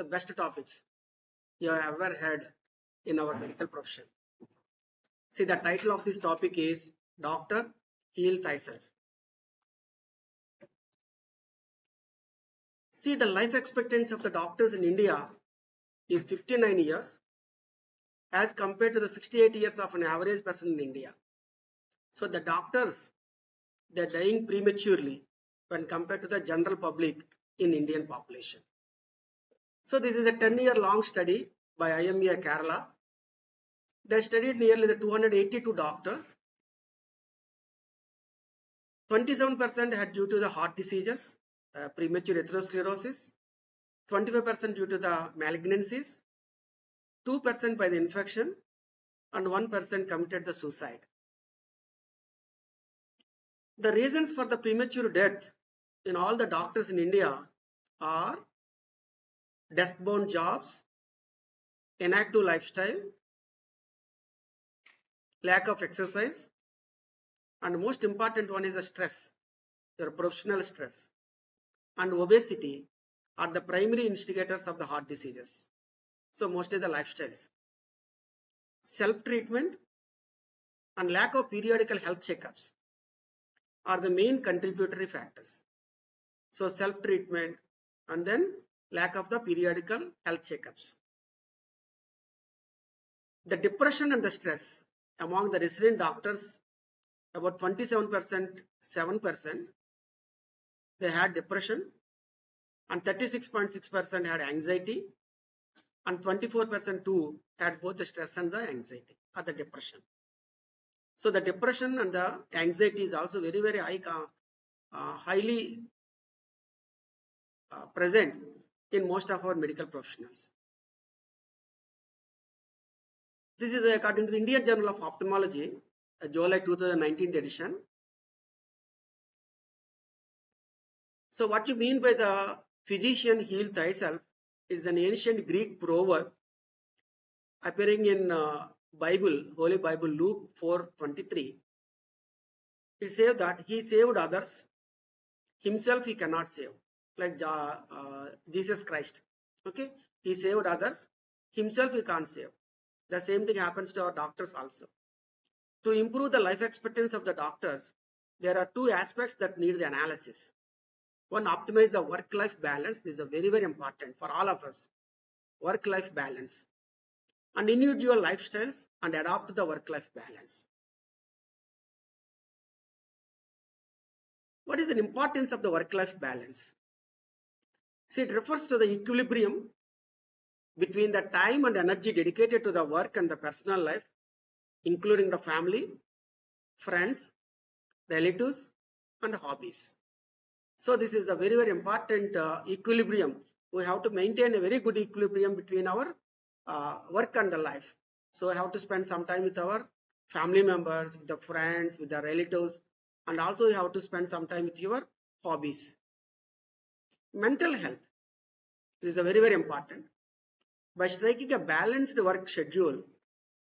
best topics you have ever heard in our medical profession. See, the title of this topic is Doctor, Heal Thyself. See, the life expectancy of the doctors in India is 59 years as compared to the 68 years of an average person in India. So the doctors, they're dying prematurely when compared to the general public in Indian population. So this is a 10-year long study by IMEI Kerala. They studied nearly the 282 doctors. 27% had due to the heart diseases, premature atherosclerosis, 25% due to the malignancies, 2% by the infection, and 1% committed the suicide. The reasons for the premature death in all the doctors in India are desk-bound jobs, inactive lifestyle, lack of exercise, and most important one is the stress, your professional stress, and obesity are the primary instigators of the heart diseases. So mostly the lifestyles. Self-treatment and lack of periodical health checkups are the main contributory factors. So self-treatment and then lack of the periodical health checkups. The depression and the stress among the resident doctors, about 27%, 7%, they had depression, and 36.6% had anxiety, and 24% too had both the stress and the anxiety or the depression. So the depression and the anxiety is also very, very high, highly present in most of our medical professionals. This is according to the Indian Journal of Ophthalmology, July 2019 edition. So what you mean by the physician heal thyself is an ancient Greek proverb appearing in Bible, Holy Bible, Luke 4:23. It says that he saved others, himself he cannot save, like Jesus Christ. Okay, he saved others, himself he can't save. The same thing happens to our doctors also. To improve the life expectancy of the doctors, there are two aspects that need the analysis. One, optimize the work-life balance. This is very, very important for all of us. Work-life balance. And individual lifestyles and adopt the work-life balance. What is the importance of the work-life balance? See, it refers to the equilibrium between the time and energy dedicated to the work and the personal life, including the family, friends, relatives, and hobbies. So this is a very, very important equilibrium. We have to maintain a very good equilibrium between our work and the life. So I have to spend some time with our family members, with the friends, with the relatives, and also you have to spend some time with your hobbies. Mental health. This is a very, very important. By striking a balanced work schedule,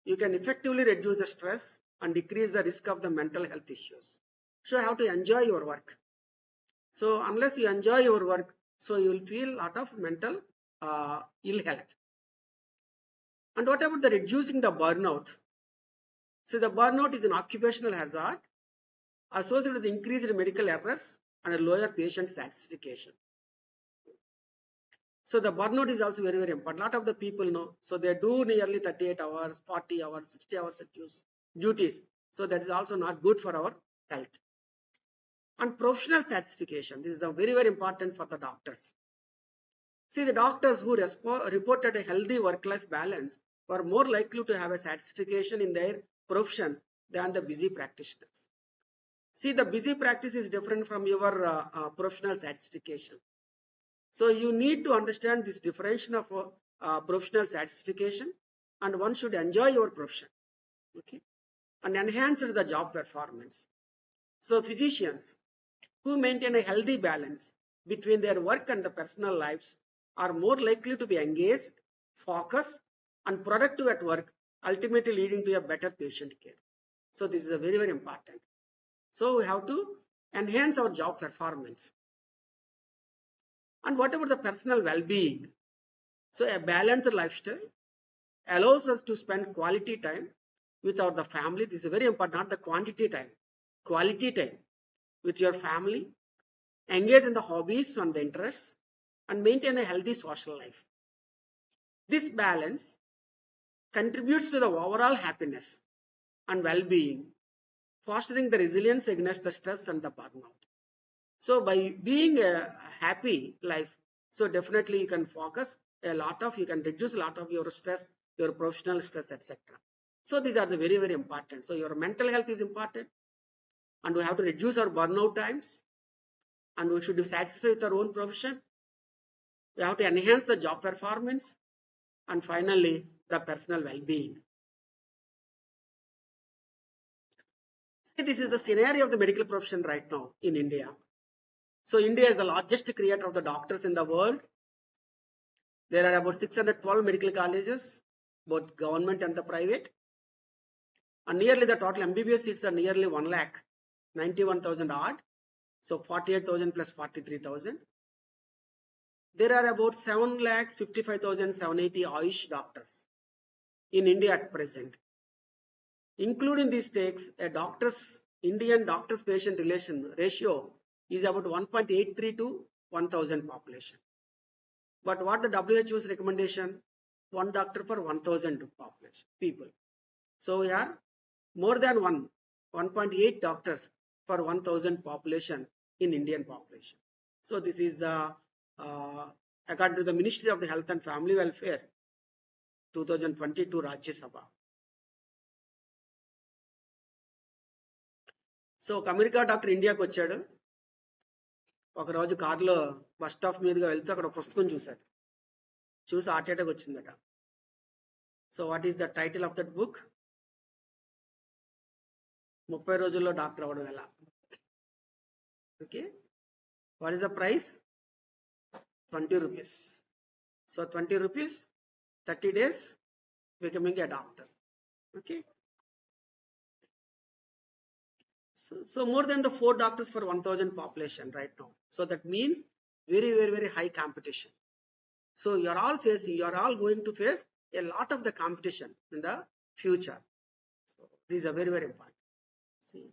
you can effectively reduce the stress and decrease the risk of the mental health issues. So you have to enjoy your work. So unless you enjoy your work, so you will feel a lot of mental ill health. And what about the reducing the burnout? So the burnout is an occupational hazard associated with increased medical errors and a lower patient satisfaction. So the burnout is also very, very important. A lot of the people know. So they do nearly 38 hours, 40 hours, 60 hours of duties. So that is also not good for our health. And professional satisfaction. This is the very, very important for the doctors. See, the doctors who reported a healthy work-life balance were more likely to have a satisfaction in their profession than the busy practitioners. See, the busy practice is different from your professional satisfaction. So you need to understand this differentiation of professional satisfaction, and one should enjoy your profession, okay, and enhance the job performance. So physicians who maintain a healthy balance between their work and the personal lives are more likely to be engaged, focused, and productive at work, ultimately leading to a better patient care. So this is a very, very important. So we have to enhance our job performance. And what about the personal well-being? So a balanced lifestyle allows us to spend quality time with the family. This is very important, not the quantity time. Quality time with your family, engage in the hobbies and the interests, and maintain a healthy social life. This balance contributes to the overall happiness and well-being, fostering the resilience against the stress and the burnout. So by being a happy life, so definitely you can focus a lot of, you can reduce a lot of your stress, your professional stress, etc. So these are the very, very important. So your mental health is important, and we have to reduce our burnout times, and we should be satisfied with our own profession. We have to enhance the job performance, and finally the personal well-being. See, this is the scenario of the medical profession right now in India. So India is the largest creator of the doctors in the world. There are about 612 medical colleges, both government and the private. And nearly the total MBBS seats are nearly 1,91,000 odd. So 48,000 plus 43,000. There are about 7,55,780 Ayush doctors in India at present. Including these takes, Indian doctors patient relation ratio is about 1.83 to 1,000 population. But what the WHO's recommendation? 1 doctor per 1,000 population people. So we are more than 1.8 doctors per 1,000 population in Indian population. So this is the according to the Ministry of the Health and Family Welfare 2022 Rajya Sabha. So ఒక America doctor ఇండియాకి వచ్చాడు. ఒకరోజు కారులో bus stop మీదుగా వెళ్తే అక్కడ పుస్తకం చూశాడు. చూసి హార్ట్ అటాక్ వచ్చిందట. So what is the title of that book? 30 రోజుల్లో డాక్టర్ అవ్వడం ఎలా. Okay, what is the price? 20 rupees. So 20 rupees, 30 days becoming a doctor. Okay. So more than the 4 doctors for 1,000 population right now. So that means very, very, very high competition. So you are all going to face a lot of the competition in the future. So these are very, very important. See.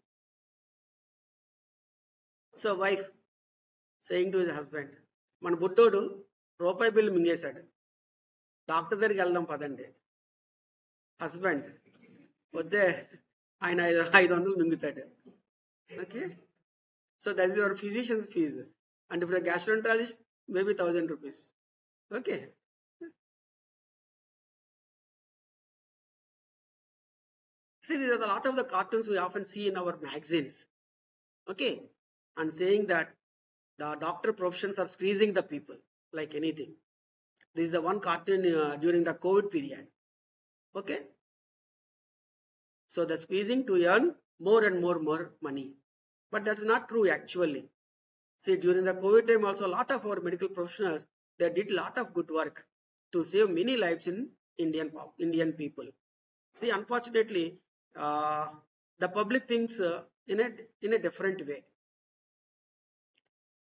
So wife saying to his husband, మన బుడ్డోడు రూపాయి bill మింగేశాడు, doctor దగ్గరికి వెళ్దాం పదండి. Husband, వద్దే, ఆయన 500 మింగుతాడు. Okay, so that is your physician's fees, and if you're a gastroenterologist, maybe 1,000 rupees. Okay. See, these are a lot of the cartoons we often see in our magazines. Okay, and saying that the doctor professions are squeezing the people like anything. This is the one cartoon during the COVID period. Okay, so the squeezing to earn more and more money. But that's not true actually. See, during the COVID time also, a lot of our medical professionals, they did a lot of good work to save many lives in Indian people. See, unfortunately, the public thinks in a different way.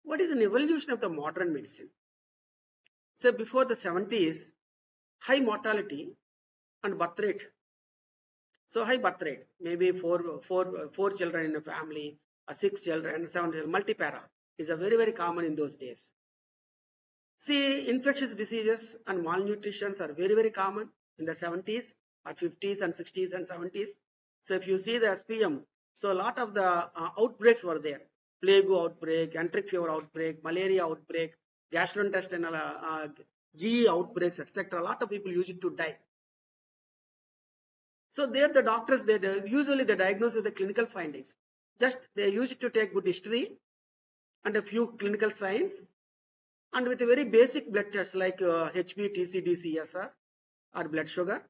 What is an evolution of the modern medicine? So before the 70s, high mortality and birth rate. So high birth rate, maybe four children in a family, 6 children, 7 children, multipara is a very, very common in those days. See, infectious diseases and malnutrition are very, very common in the 70s, or 50s and 60s and 70s. So if you see the SPM, so a lot of the outbreaks were there. Plague outbreak, enteric fever outbreak, malaria outbreak, gastrointestinal GE outbreaks, etc. A lot of people used to die. So there the doctors, they usually they diagnose with the clinical findings. Just they used to take good history and a few clinical signs, and with a very basic blood tests like HB, TCD, CSR or blood sugar.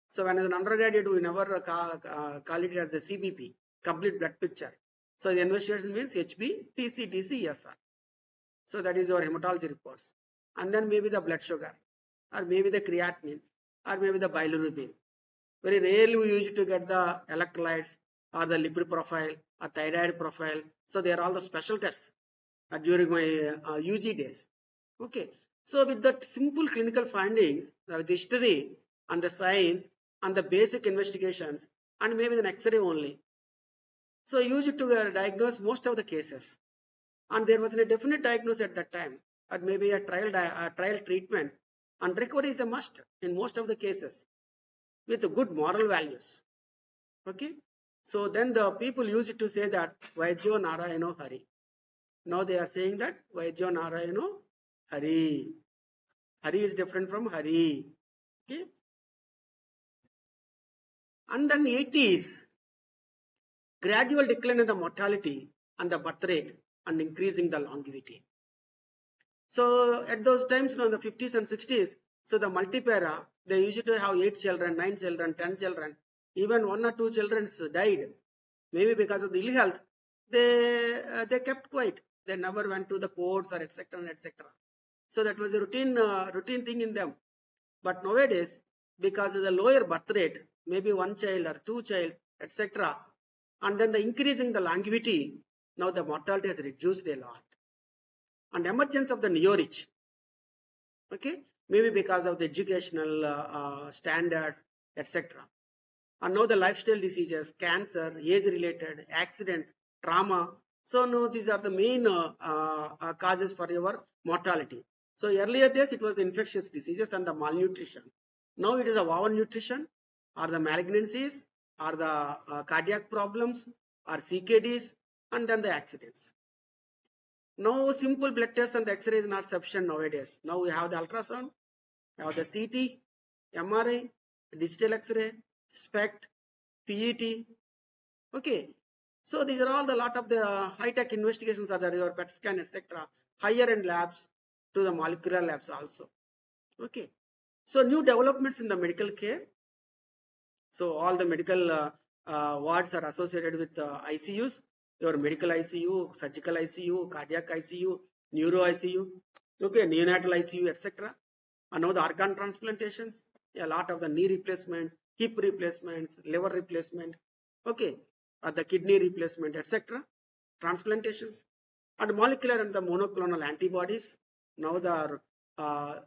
So when as an undergraduate, we never call it as the CBP, complete blood picture. So the investigation means HB, TCD, CSR. So that is our hematology reports. And then maybe the blood sugar, or maybe the creatinine, or maybe the bilirubin. Very rarely we used to get the electrolytes or the lipid profile or thyroid profile. So they are all the special tests during my UG days. Okay. So with that simple clinical findings, with the history and the science and the basic investigations and maybe an X-ray only. So used to diagnose most of the cases. And there was a definite diagnosis at that time, or maybe a trial treatment. And recovery is a must in most of the cases with good moral values. Okay. So then the people used to say that Vaidyo Narayano Hari. Now they are saying that Vaidyo Narayano Hari. Hari is different from Hari. Okay. And then 80s, gradual decline in the mortality and the birth rate and increasing the longevity. So at those times, in the 50s and 60s, so the multipara, they used to have 8 children, 9 children, 10 children, even 1 or 2 children died. Maybe because of the ill health, they kept quiet. They never went to the courts or etc. etc. So that was a routine thing in them. But nowadays, because of the lower birth rate, maybe 1 child or 2 child, etc., and then the increasing the longevity, now the mortality has reduced a lot. And emergence of the neo-rich, okay, maybe because of the educational standards, etc. And now the lifestyle diseases, cancer, age-related, accidents, trauma. So now these are the main causes for your mortality. So earlier days it was the infectious diseases and the malnutrition. Now it is a overnutrition, or the malignancies, or the cardiac problems, or CKDs, and then the accidents. Now simple blood tests and the X-ray is not sufficient nowadays. Now we have the ultrasound, we have the CT, MRI, digital X-ray, SPECT, PET. Okay. So these are all the lot of the high-tech investigations are there, your PET scan, etc. Higher end labs to the molecular labs also. Okay. So new developments in the medical care. So all the medical wards are associated with ICUs, your medical ICU, surgical ICU, cardiac ICU, neuro ICU, okay, neonatal ICU, etc. And now the organ transplantations, a lot of the knee replacement, hip replacements, liver replacement, okay, the kidney replacement, etc. Transplantations and molecular and the monoclonal antibodies. Now the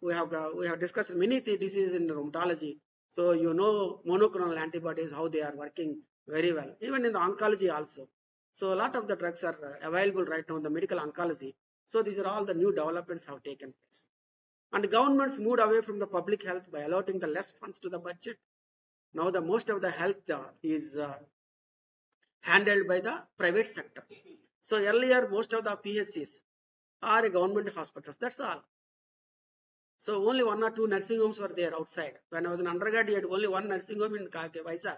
we have discussed many diseases in rheumatology. So you know monoclonal antibodies, how they are working very well, even in the oncology also. So a lot of the drugs are available right now in the medical oncology. So these are all the new developments have taken place. And the governments moved away from the public health by allotting the less funds to the budget. Now the most of the health is handled by the private sector. So earlier most of the PSCs are government hospitals. That's all. So only 1 or 2 nursing homes were there outside. When I was an undergraduate, only 1 nursing home in Vizag.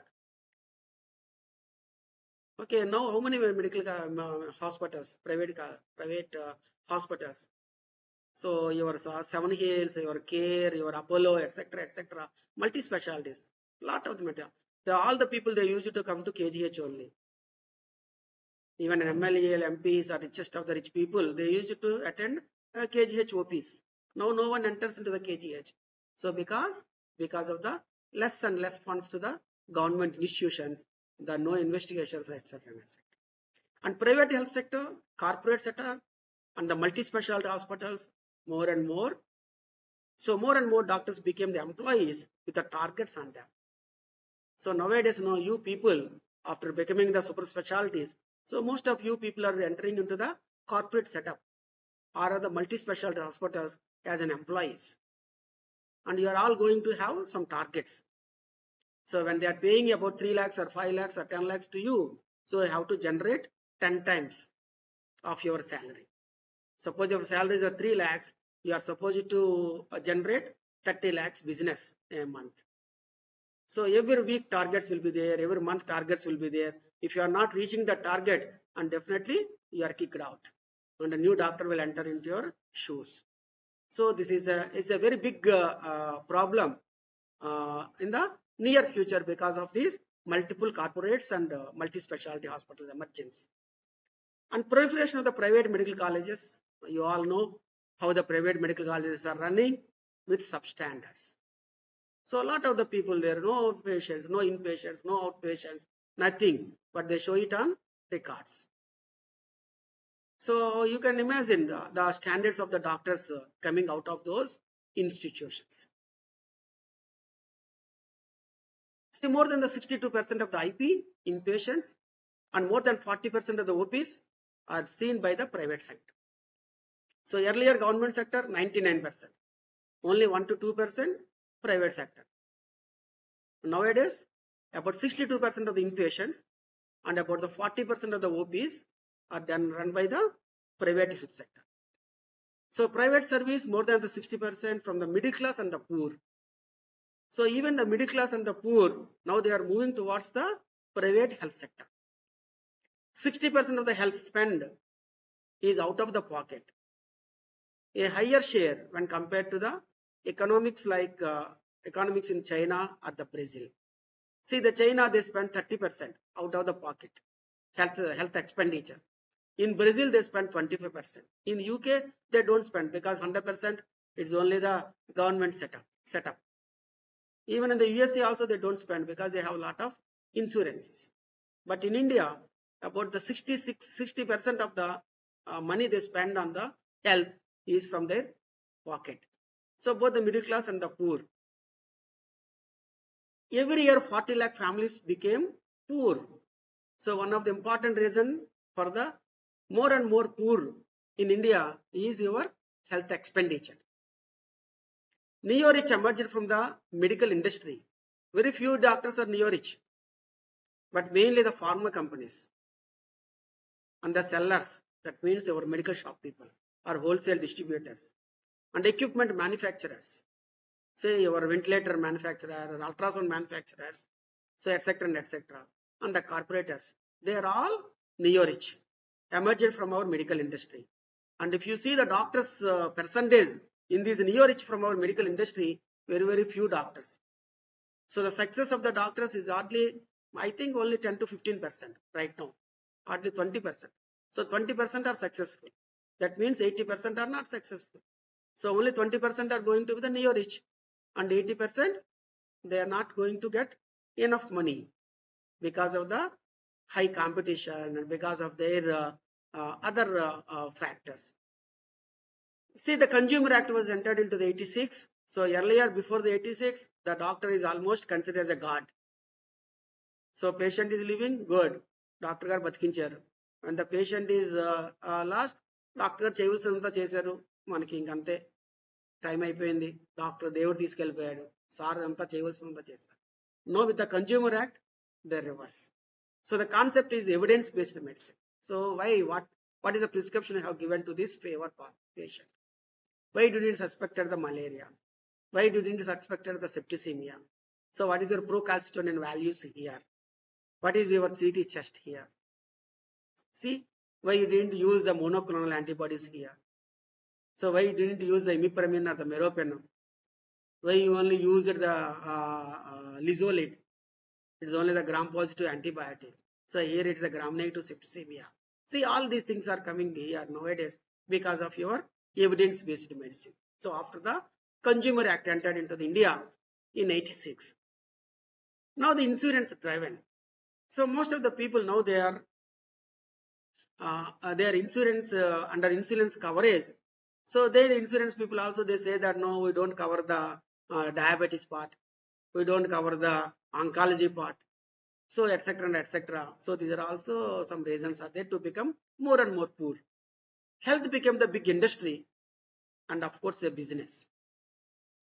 Okay, now how many medical hospitals, private hospitals? So your Seven Hills, your Care, your Apollo, etc., etc., multi-specialties, lot of them. All the people they used to come to KGH only. Even an MLA, MPs, or richest of the rich people, they used to attend KGH OPs. Now no one enters into the KGH. So because of the less and less funds to the government institutions, the no investigations, etc. And private health sector, corporate sector, and the multi-specialty hospitals, more and more. So more and more doctors became the employees with the targets on them. So nowadays, you people, after becoming the super specialties, so most of you people are entering into the corporate setup or the multi-specialty hospitals as an employees. And you are all going to have some targets. So when they are paying about 3 lakhs or 5 lakhs or 10 lakhs to you, so you have to generate 10 times of your salary. Suppose your salary is 3 lakhs, you are supposed to generate 30 lakhs business a month. So every week targets will be there, every month targets will be there. If you are not reaching the target, and definitely you are kicked out, and a new doctor will enter into your shoes. So this is a very big problem in the near future because of these multiple corporates and multi-specialty hospital emergence. And proliferation of the private medical colleges. You all know how the private medical colleges are running with substandards. So a lot of the people there, no patients, no inpatients, no outpatients, nothing, but they show it on records. So you can imagine the standards of the doctors coming out of those institutions. See, more than the 62% of the IP inpatients and more than 40% of the OPs are seen by the private sector. So earlier government sector 99%, only 1 to 2% private sector. Nowadays about 62% of the inpatients and about the 40% of the OPs are run by the private health sector. So private service more than the 60% from the middle class and the poor. So even the middle class and the poor, now they are moving towards the private health sector. 60% of the health spend is out of the pocket. A higher share when compared to the economics like economics in China or the Brazil. See, the China, they spend 30% out of the pocket, health expenditure. In Brazil, they spend 25%. In UK, they don't spend because 100% it's only the government setup. Even in the USA also, they don't spend because they have a lot of insurances. But in India, about the 60% of the money they spend on the health is from their pocket. So both the middle class and the poor. Every year 40 lakh families became poor. So one of the important reason for the more and more poor in India is your health expenditure. Neo-rich emerged from the medical industry. Very few doctors are neo-rich, but mainly the pharma companies and the sellers, that means our medical shop people or wholesale distributors and equipment manufacturers, say your ventilator manufacturer or ultrasound manufacturers, so etc. and the corporators, they are all neo-rich, emerged from our medical industry. And if you see the doctors percentage in these neo-rich from our medical industry, very few doctors. So the success of the doctors is hardly, I think only 10 to 15% right now, hardly 20%. So 20% are successful. That means 80% are not successful. So only 20% are going to be the neo-rich and 80% they are not going to get enough money because of the high competition and because of their other factors. See, the Consumer Act was entered into the 86. So earlier, before the 86, the doctor is almost considered as a god. So patient is living, good. Doctor garu batikincharu. When the patient is lost, doctor garu cheyavalsinదంతా చేశారు. మనకి ఇంకంతే time అయిపోయింది. Doctor దేవుడు తీసుకెళ్ళిపోయాడు. Sir అంతా చేయవలసిందంతా చేశారు. No, with the Consumer Act, the reverse. So the concept is evidence-based medicine. So why, what is the prescription I have given to this favored patient? Why did you suspect the malaria? Why didn't you suspect the septicemia? So what is your procalcitonin values here? What is your CT chest here? See, why you didn't use the monoclonal antibodies here? So why you didn't use the imipramine or the meropenem? Why you only used the Lizolid? It's only the gram-positive antibiotic. So here it's a gram-negative septicemia. See, all these things are coming here nowadays because of your evidence-based medicine. So after the Consumer Act entered into the India in 86. Now the insurance driven. So most of the people now they are insurance under insurance coverage. So their insurance people also they say that no, we don't cover the diabetes part, we don't cover the oncology part, so etc. So these are also some reasons are there to become more and more poor. Health became the big industry and of course a business.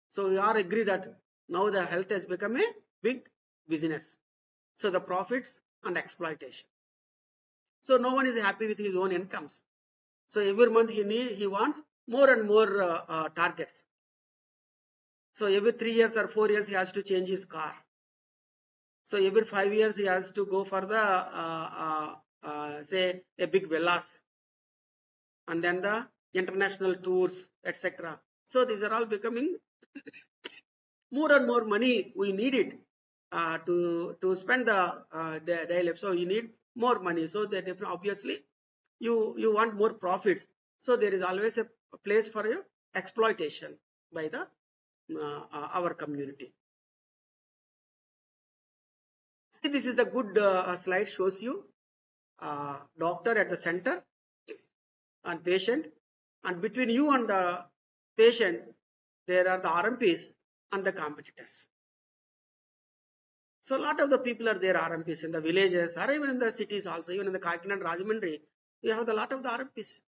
So we all agree that now the health has become a big business. So the profits and exploitation. So no one is happy with his own incomes. So every month he wants more and more targets. So every 3 years or 4 years he has to change his car. So every 5 years he has to go for the say a big villas, and then the international tours, etc. So these are all becoming more and more money we need it to spend the daily life. So you need more money. So that obviously you want more profits. So there is always a place for exploitation by the our community. See, this is the good slide, shows you doctor at the center and patient, and between you and the patient, there are the RMPs and the competitors. So a lot of the people are there, RMPs in the villages or even in the cities also, even in the Kakinad, Rajahmundry, we have a lot of the RMPs.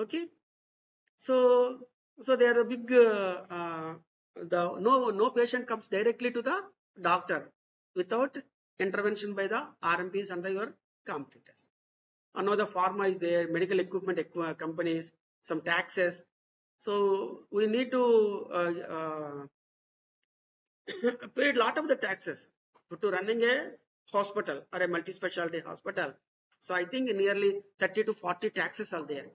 Okay, so there are a big no patient comes directly to the doctor without intervention by the RMPs and your competitors. Another pharma is there, medical equipment companies, some taxes. So we need to pay a lot of the taxes to running a hospital or a multi-specialty hospital. So I think nearly 30 to 40 taxes are there.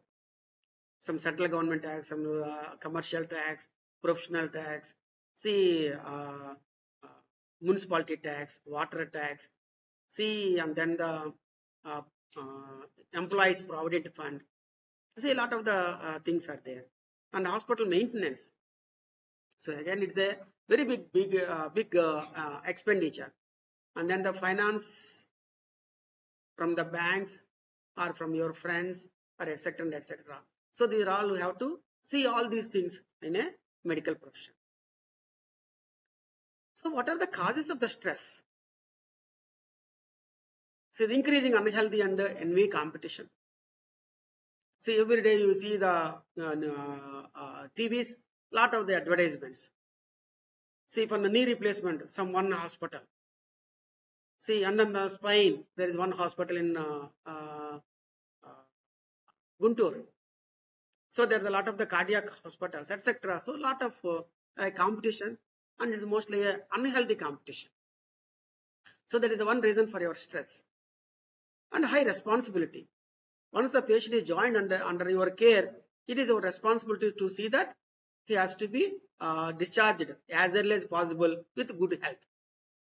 Some central government tax, some commercial tax, professional tax, see municipality tax, water tax, see, and then the uh, employees provident fund. See, a lot of the things are there, and hospital maintenance. So again, it's a very big expenditure, and then the finance from the banks or from your friends or etc. and etc. So these are all we have to see all these things in a medical profession. So what are the causes of the stress? So the increasing unhealthy and envy competition. See, every day you see the TVs, lot of the advertisements. See, for the knee replacement, some one hospital. See, and then the spine, there is one hospital in Guntur. So there's a lot of the cardiac hospitals, etc. So a lot of competition, and it's mostly a unhealthy competition. So that is the one reason for your stress. And high responsibility. Once the patient is joined under your care, it is our responsibility to see that he has to be discharged as early as possible with good health.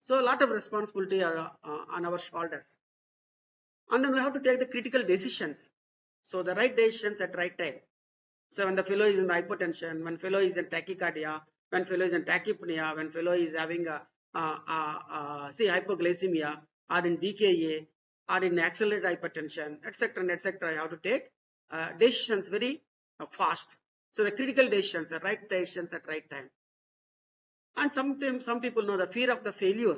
So a lot of responsibility on our shoulders. And then we have to take the critical decisions. So the right decisions at right time. So when the fellow is in hypertension, when fellow is in tachycardia, when fellow is in tachypnea, when fellow is having say hypoglycemia or in DKA or in accelerated hypertension, etc. and etc. You have to take decisions very fast. So the critical decisions, the right decisions at right time. And sometimes some people know the fear of the failure.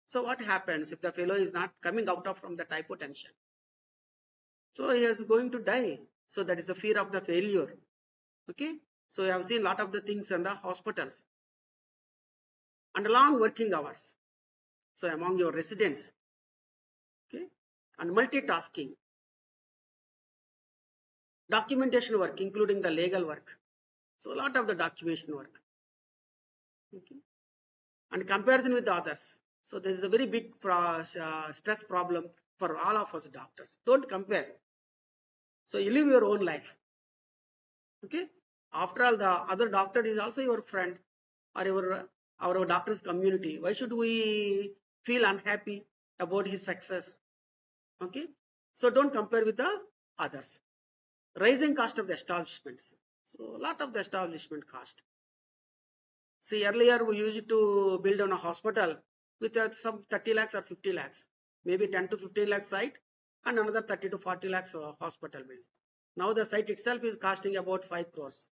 So what happens if the fellow is not coming out of from that hypotension? So he is going to die. So that is the fear of the failure. Okay. So I have seen a lot of the things in the hospitals. And long working hours. So among your residents. Okay. And multitasking. Documentation work, including the legal work. So a lot of the documentation work. Okay. And comparison with others. So there is a very big stress problem for all of us doctors. Don't compare. So you live your own life. Okay. After all, the other doctor is also your friend or our doctor's community. Why should we feel unhappy about his success? Okay. So don't compare with the others. Rising cost of the establishments. So a lot of the establishment cost. See, earlier we used to build on a hospital with some 30 lakhs or 50 lakhs, maybe 10 to 15 lakhs site and another 30 to 40 lakhs hospital building. Now the site itself is costing about 5 crores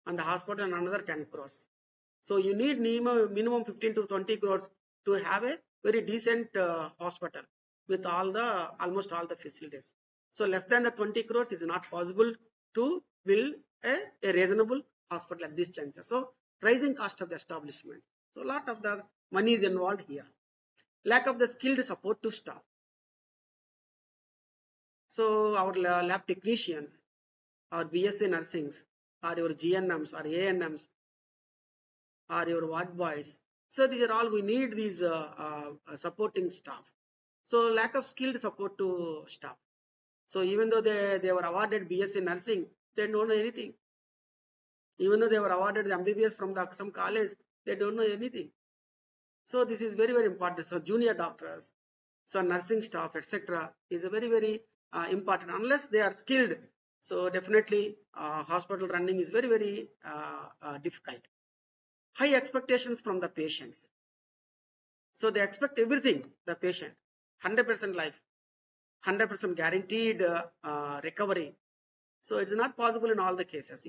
and the hospital another 10 crores. So you need minimum 15 to 20 crores to have a very decent hospital with almost all the facilities. So less than the 20 crores, it's not possible to build a reasonable hospital at this juncture. So rising cost of the establishment. So a lot of the money is involved here. Lack of the skilled support to staff. So our lab technicians, our BSc nursings, or your GNMs or ANMs, or your ward boys. So these are all we need these supporting staff. So lack of skilled support to staff. So even though they were awarded BSc nursing, they don't know anything. Even though they were awarded the MBBS from some college, they don't know anything. So this is very important. So junior doctors, so nursing staff, etc. is a very important. Unless they are skilled, so definitely hospital running is very difficult. High expectations from the patients. So they expect everything, the patient, 100% life. 100% guaranteed recovery. So it's not possible in all the cases.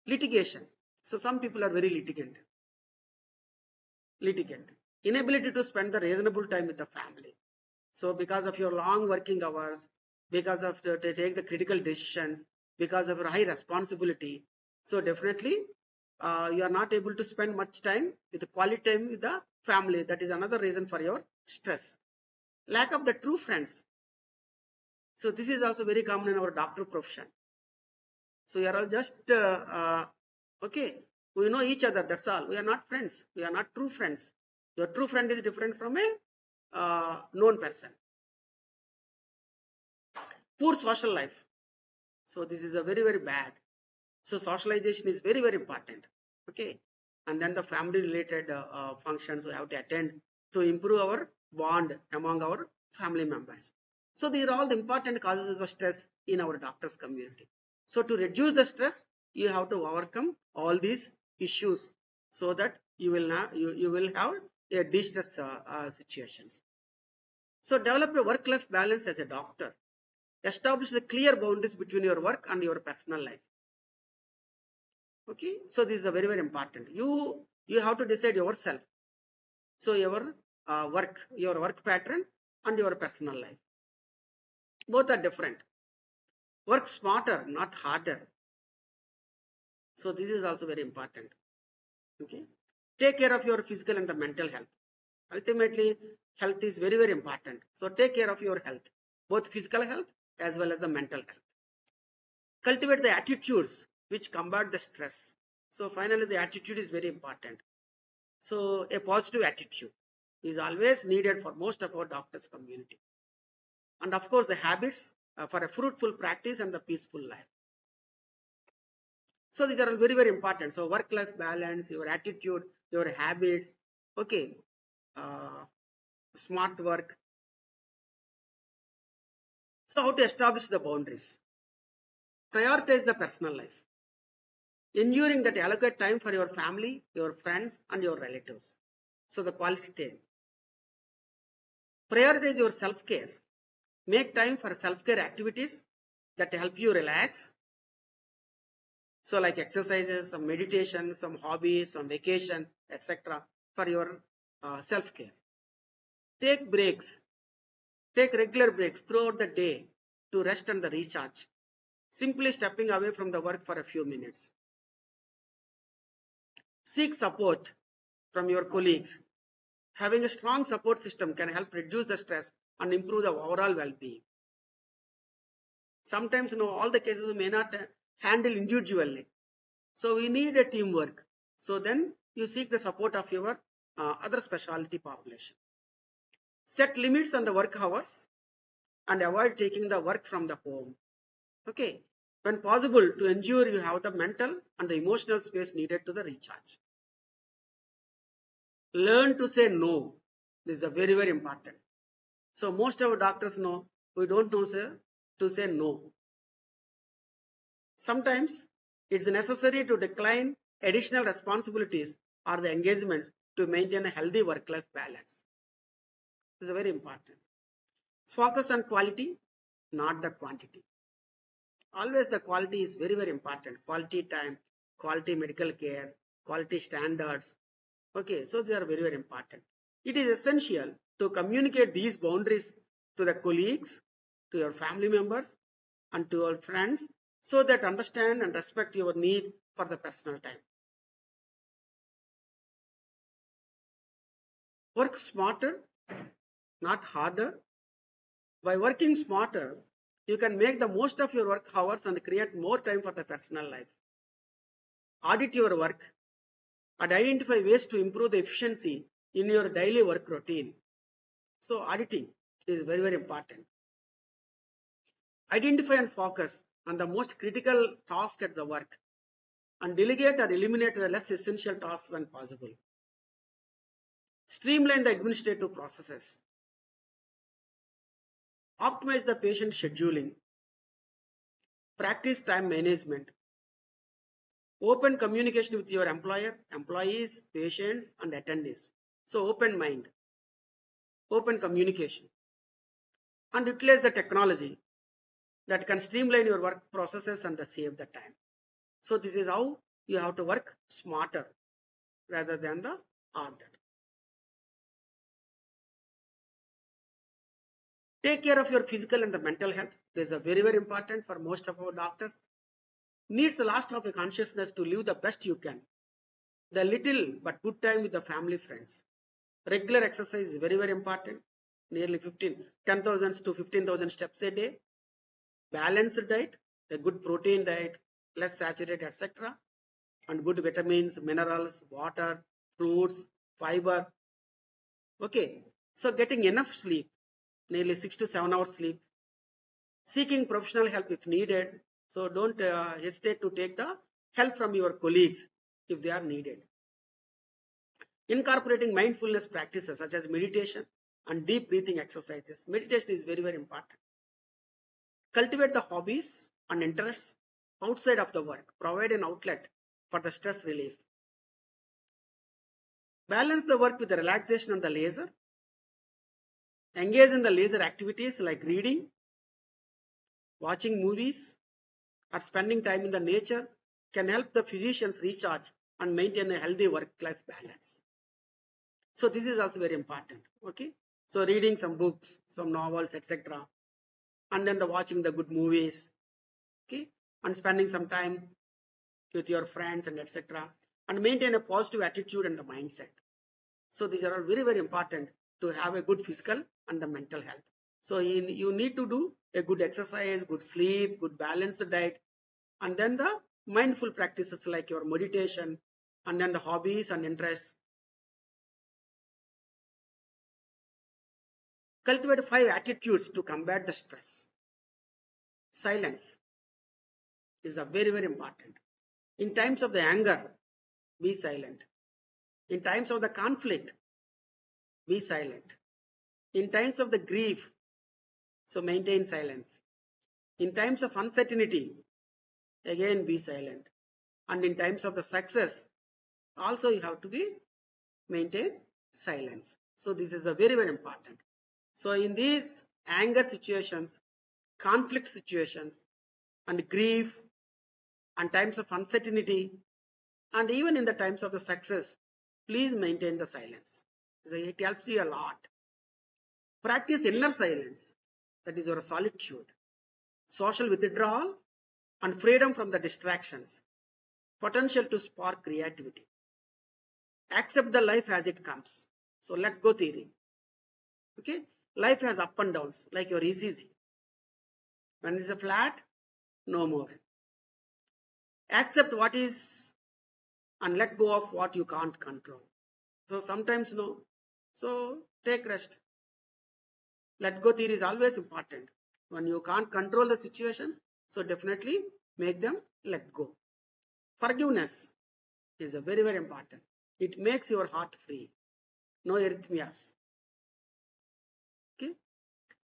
Litigation. So some people are very litigant. Inability to spend the reasonable time with the family. So because of your long working hours, because of to take the critical decisions, because of your high responsibility, so definitely you are not able to spend much time with the quality time with the family. That is another reason for your stress. Lack of the true friends. So this is also very common in our doctor profession. So you are all just okay. We know each other. That's all. We are not friends. We are not true friends. Your true friend is different from a known person. Poor social life. So this is a very bad. So socialization is very important. Okay, and then the family related functions we have to attend to improve our bond among our family members. So these are all the important causes of stress in our doctors community. So to reduce the stress, you have to overcome all these issues so that you will have a de-stress situations. So develop a work-life balance as a doctor. Establish the clear boundaries between your work and your personal life. Okay, so this is a very important. You have to decide yourself. So your work pattern and your personal life, both are different. Work smarter, not harder. So this is also very important. Okay, take care of your physical and the mental health. Ultimately, health is very important. So take care of your health, both physical health as well as the mental health. Cultivate the attitudes which combat the stress. So finally, the attitude is very important. So a positive attitude is always needed for most of our doctors community. And of course, the habits for a fruitful practice and the peaceful life. So these are very important. So work-life balance, your attitude, your habits, okay, smart work. So how to establish the boundaries? Prioritize the personal life, ensuring that you allocate time for your family, your friends, and your relatives. So the quality time. Prioritize your self-care. Make time for self-care activities that help you relax. So like exercises, some meditation, some hobbies, some vacation, etc. for your self-care. Take breaks. Take regular breaks throughout the day to rest and the recharge. Simply stepping away from the work for a few minutes. Seek support from your colleagues. Having a strong support system can help reduce the stress and improve the overall well-being. Sometimes, all the cases we may not handle individually. So we need a teamwork. So then you seek the support of your other specialty population. Set limits on the work hours and avoid taking the work from the home. Okay. When possible, to ensure you have the mental and the emotional space needed to the recharge. Learn to say no. This is very important. So most of our doctors know we don't know to say no. Sometimes it's necessary to decline additional responsibilities or the engagements to maintain a healthy work-life balance. This is very important. Focus on quality, not the quantity. Always the quality is very important. Quality time, quality medical care, quality standards. Okay, so they are very important. It is essential to communicate these boundaries to the colleagues, to your family members, and to your friends so that understand and respect your need for the personal time. Work smarter, not harder. By working smarter, you can make the most of your work hours and create more time for the personal life. Audit your work and identify ways to improve the efficiency in your daily work routine. So auditing is very important. Identify and focus on the most critical task at the work and delegate or eliminate the less essential tasks when possible. Streamline the administrative processes. Optimize the patient scheduling. Practice time management. Open communication with your employer, employees, patients, and attendees. So open mind. open communication, and utilize the technology that can streamline your work processes and save the time. So this is how you have to work smarter rather than the harder. Take care of your physical and the mental health. This is very, very important for most of our doctors. Needs a lot of a consciousness to live the best you can. The little but good time with the family friends. Regular exercise is very, very important. Nearly 10,000 to 15,000 steps a day. Balanced diet, a good protein diet, less saturated, etc. And good vitamins, minerals, water, fruits, fiber. Okay. So getting enough sleep, nearly 6 to 7 hours sleep. Seeking professional help if needed. So don't hesitate to take the help from your colleagues if they are needed. Incorporating mindfulness practices such as meditation and deep breathing exercises. Meditation is very, very important. Cultivate the hobbies and interests outside of the work. Provide an outlet for the stress relief. Balance the work with the relaxation and the leisure. Engage in the leisure activities like reading, watching movies, or spending time in the nature can help the physicians recharge and maintain a healthy work-life balance. So this is also very important. Okay. So reading some books, some novels, etc. And then watching the good movies. Okay. And spending some time with your friends and etc. And maintain a positive attitude and the mindset. So these are all very, very important to have a good physical and the mental health. So you need to do a good exercise, good sleep, good balanced diet, and then the mindful practices like your meditation, and then the hobbies and interests. Cultivate 5 attitudes to combat the stress. Silence is a very, very important. In times of the anger, be silent. In times of the conflict, be silent. In times of the grief, so maintain silence. In times of uncertainty, again be silent. And in times of the success, also you have to be maintain silence. So this is a very, very important. So in these anger situations, conflict situations, and grief, and times of uncertainty, and even in the times of the success, please maintain the silence. So it helps you a lot. Practice inner silence, that is your solitude, social withdrawal, and freedom from the distractions, potential to spark creativity. Accept the life as it comes. So let go theory. Okay, life has up and downs like your ECG. When it's a flat, no more. Accept what is and let go of what you can't control. So sometimes no. So take rest. Let go theory is always important. When you can't control the situations, so definitely make them let go. Forgiveness is a very, very important. It makes your heart free. No arrhythmias. Okay.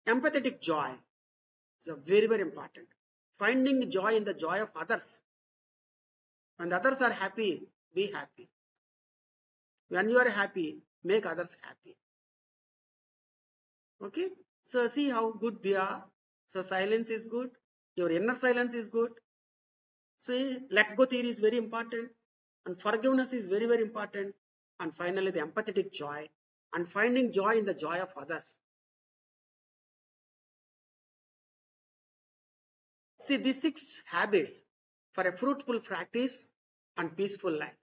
Empathetic joy is a very, very important. Finding joy in the joy of others. When the others are happy, be happy. When you are happy, make others happy. Okay. So see how good they are. So silence is good. Your inner silence is good. See, let go theory is very important. And forgiveness is very, very important. And finally, the empathetic joy. And finding joy in the joy of others. See, these 6 habits for a fruitful practice and peaceful life.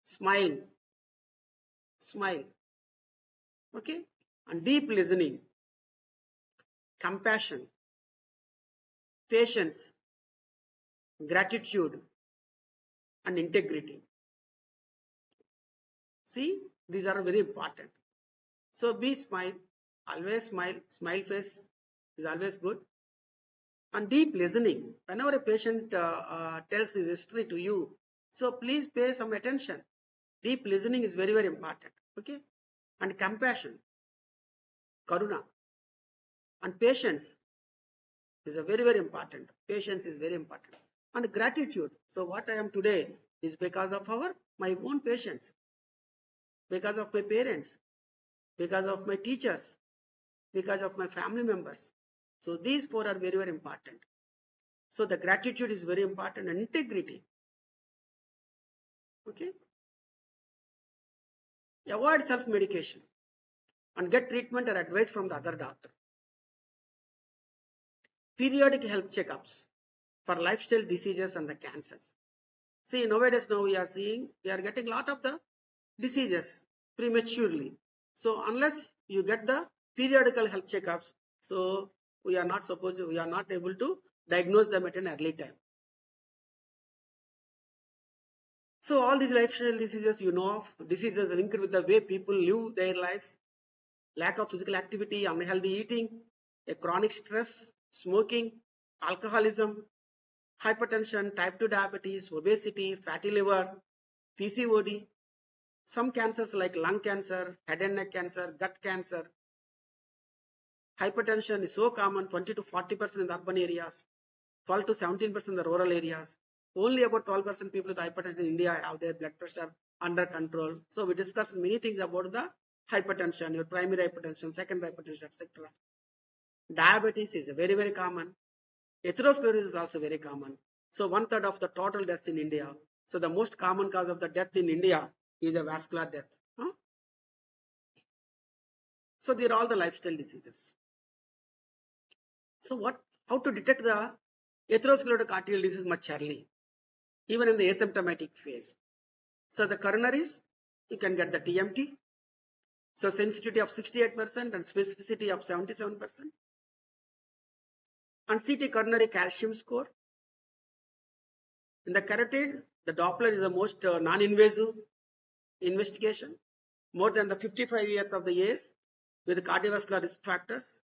Smile. Smile. Okay. And deep listening. Compassion. Patience. Gratitude. And integrity. See, these are very important. So be smile. Always smile. Smile face is always good. And deep listening. Whenever a patient tells his history to you, so please pay some attention. Deep listening is very, very important. Okay. And compassion, karuna, and patience is a very, very important. Patience is very important. And gratitude. So what I am today is because of my own patience, because of my parents, because of my teachers, because of my family members. So these four are very, very important. So the gratitude is very important, and integrity. Okay. Avoid self-medication and get treatment or advice from the other doctor. Periodic health checkups for lifestyle diseases and the cancers. See, nowadays now we are seeing we are getting a lot of the diseases prematurely. So unless you get the periodical health checkups, so we are not able to diagnose them at an early time. So all these lifestyle diseases, diseases linked with the way people live their life, lack of physical activity, unhealthy eating, a chronic stress, smoking, alcoholism, hypertension, type 2 diabetes, obesity, fatty liver, PCOD, some cancers like lung cancer, head and neck cancer, gut cancer. Hypertension is so common, 20 to 40% in the urban areas, 12 to 17% in the rural areas. Only about 12% people with hypertension in India have their blood pressure under control. So we discussed many things about the hypertension, your primary hypertension, secondary hypertension, etc. Diabetes is very, very common. Atherosclerosis is also very common. So 1/3 of the total deaths in India. So the most common cause of the death in India is a vascular death. So these are all the lifestyle diseases. So how to detect the atherosclerotic arterial disease much early, even in the asymptomatic phase. So the coronaries, you can get the TMT. So sensitivity of 68% and specificity of 77%. And CT coronary calcium score. In the carotid, the Doppler is the most non-invasive investigation, more than the 55 years of the age with cardiovascular risk factors.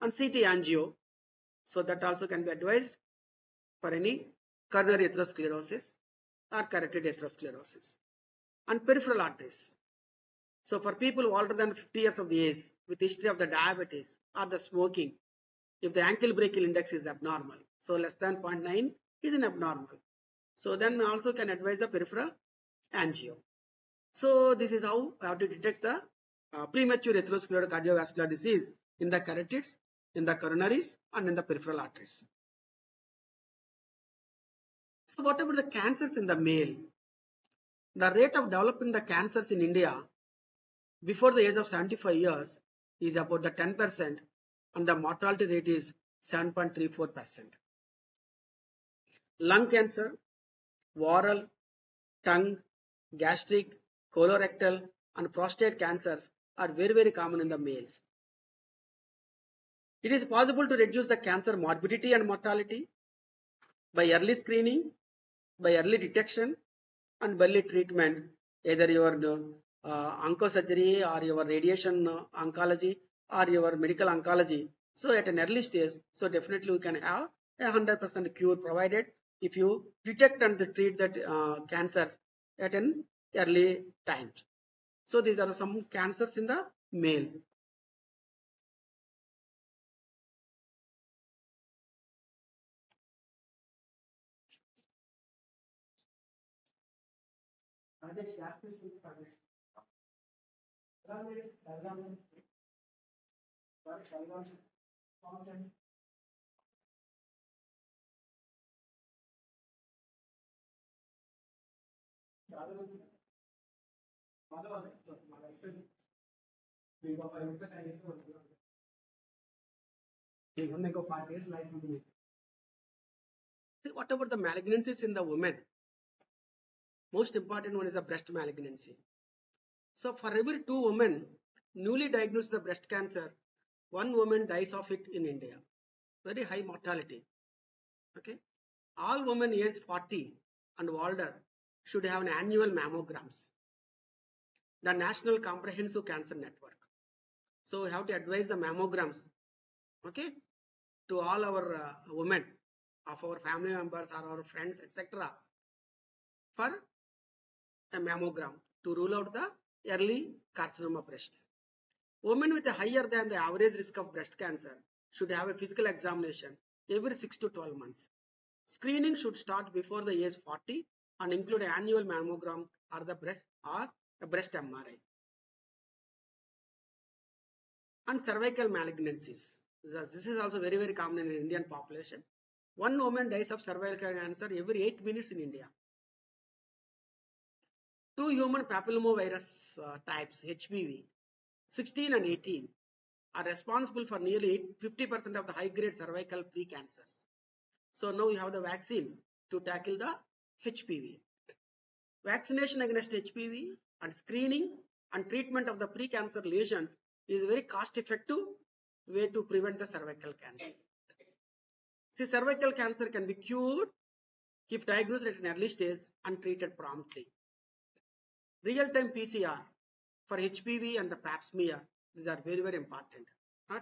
And CT angio, so that also can be advised for any coronary atherosclerosis or carotid atherosclerosis. And peripheral arteries. So for people older than 50 years of age with history of the diabetes or the smoking, if the ankle brachial index is abnormal, so less than 0.9 is an abnormal. So then also can advise the peripheral angio. So this is how we have to detect the premature atherosclerotic cardiovascular disease in the carotids, in the coronaries, and in the peripheral arteries. So what about the cancers in the male? The rate of developing the cancers in India before the age of 75 years is about the 10%, and the mortality rate is 7.34%. Lung cancer, oral, tongue, gastric, colorectal, and prostate cancers are very, very common in the males. It is possible to reduce the cancer morbidity and mortality by early screening, by early detection, and early treatment, either your oncosurgery or your radiation oncology or your medical oncology. So at an early stage, so definitely we can have 100% cure provided if you detect and treat that cancers at an early times. So these are some cancers in the male. See, what about the malignancies in the women? Most important one is the breast malignancy. So for every 2 women newly diagnosed with breast cancer, 1 woman dies of it in India. Very high mortality. Okay. All women aged 40 and older should have an annual mammograms. The National Comprehensive Cancer Network. So we have to advise the mammograms, okay, to all our women of our family members or our friends, etc., for a mammogram to rule out the early carcinoma breast. Women with a higher than the average risk of breast cancer should have a physical examination every 6 to 12 months. Screening should start before the age 40 and include an annual mammogram or a breast MRI. And cervical malignancies. This is also very, very common in the Indian population. One woman dies of cervical cancer every 8 minutes in India. Two human papillomavirus types, HPV, 16 and 18, are responsible for nearly 50% of the high-grade cervical precancers. So now we have the vaccine to tackle the HPV. Vaccination against HPV and screening and treatment of the precancer lesions is a very cost-effective way to prevent the cervical cancer. See, cervical cancer can be cured if diagnosed at an early stage and treated promptly. Real-time PCR for HPV and the pap smear, these are very, very important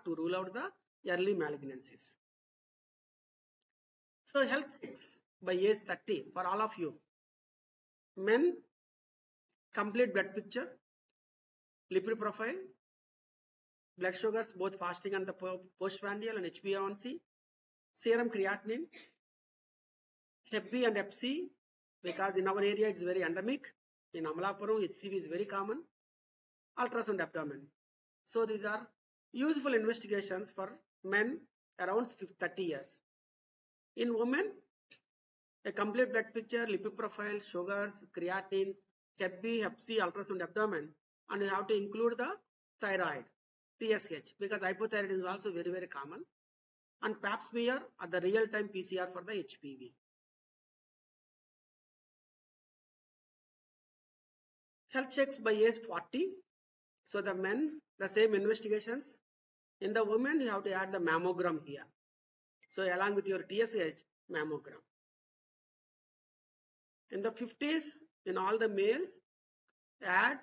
to rule out the early malignancies. So health checks by age 30 for all of you. Men, complete blood picture, lipid profile, blood sugars both fasting and the postprandial and HbA1c, serum creatinine, Hep B and Hep C, because in our area it's very endemic. In Amalapuram, HCV is very common. Ultrasound abdomen. So these are useful investigations for men around 30 years. In women, a complete blood picture, lipid profile, sugars, creatinine, Hep B, Hep C, ultrasound abdomen, and you have to include the thyroid, TSH, because hypothyroidism is also very, very common. And pap smear are the real-time PCR for the HPV. Health checks by age 40. So the men, the same investigations. In the women, you have to add the mammogram here. So along with your TSH, mammogram. In the 50s, in all the males, add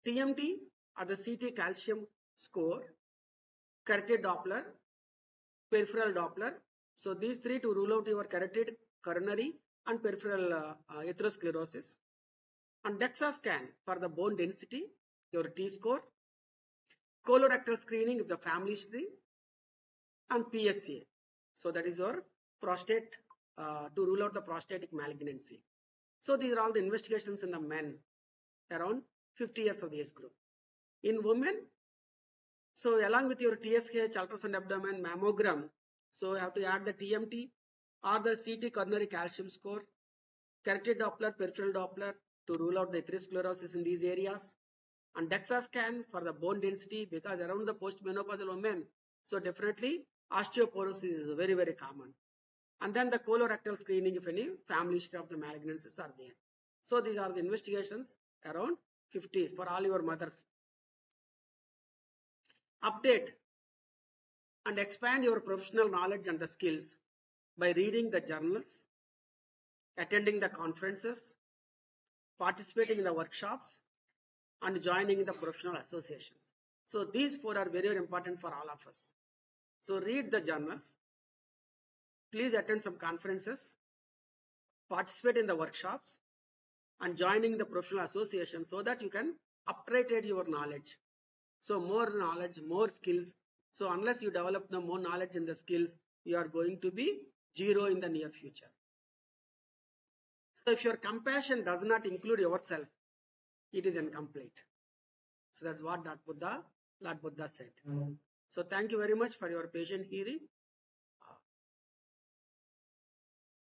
TMT or the CT calcium score, carotid Doppler, peripheral Doppler. So these three to rule out your carotid, coronary, and peripheral atherosclerosis. And DEXA scan for the bone density, your T-score, colorectal screening of the family history, and PSA. So that is your prostate to rule out the prostatic malignancy. So these are all the investigations in the men around 50 years of the age group. In women, so along with your TSH, ultrasound abdomen, mammogram, so you have to add the TMT or the CT coronary calcium score, carotid Doppler, peripheral Doppler to rule out the atherosclerosis in these areas, and DEXA scan for the bone density, because around the postmenopausal women, so definitely osteoporosis is very, very common. And then the colorectal screening if any family history of the malignancies are there. So these are the investigations around 50s for all your mothers. Update and expand your professional knowledge and the skills by reading the journals, attending the conferences, participating in the workshops, and joining the professional associations. So these four are very, very important for all of us. So read the journals, please attend some conferences, participate in the workshops, and joining the professional association so that you can upgrade your knowledge. So more knowledge, more skills. So unless you develop the more knowledge and the skills, you are going to be zero in the near future. So if your compassion does not include yourself, it is incomplete. So that's what Lord Buddha said. So thank you very much for your patient hearing.